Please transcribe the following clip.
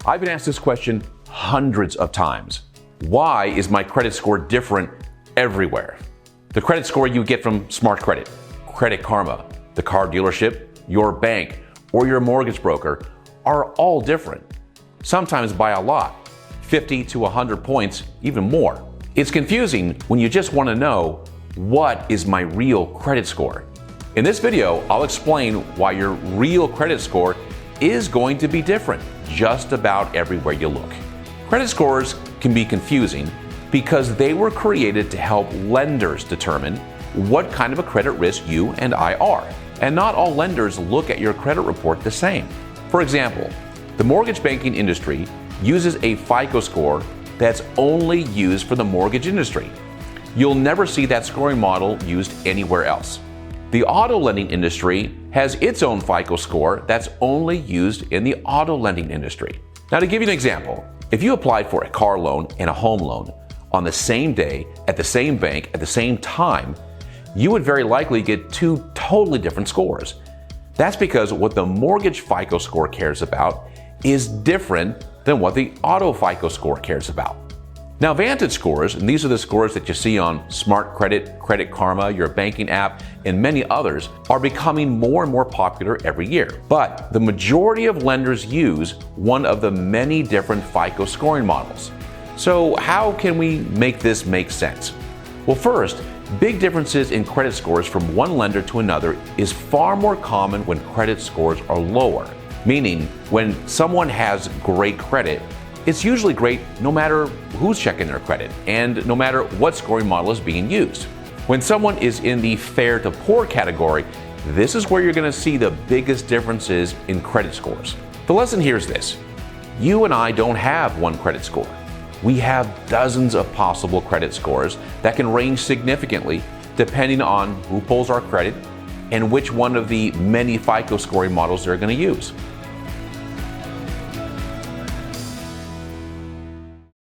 I've been asked this question hundreds of times. Why is my credit score different everywhere? The credit score you get from Smart Credit, Credit Karma, the car dealership, your bank, or your mortgage broker are all different, sometimes by a lot, 50 to 100 points, even more. It's confusing when you just want to know, what is my real credit score? In this video, I'll explain why your real credit score is going to be different just about everywhere you look. Credit scores can be confusing because they were created to help lenders determine what kind of a credit risk you and I are. And not all lenders look at your credit report the same. For example, the mortgage banking industry uses a FICO score that's only used for the mortgage industry. You'll never see that scoring model used anywhere else. The auto lending industry has its own FICO score that's only used in the auto lending industry. Now, to give you an example, if you applied for a car loan and a home loan on the same day, at the same bank, at the same time, you would very likely get two totally different scores. That's because what the mortgage FICO score cares about is different than what the auto FICO score cares about. Now, Vantage scores, and these are the scores that you see on Smart Credit, Credit Karma, your banking app, and many others, are becoming more and more popular every year. But the majority of lenders use one of the many different FICO scoring models. So how can we make this make sense? Well, first, big differences in credit scores from one lender to another is far more common when credit scores are lower. Meaning, when someone has great credit, it's usually great no matter who's checking their credit and no matter what scoring model is being used. When someone is in the fair to poor category, this is where you're going to see the biggest differences in credit scores. The lesson here is this: you and I don't have one credit score. We have dozens of possible credit scores that can range significantly depending on who pulls our credit and which one of the many FICO scoring models they're going to use.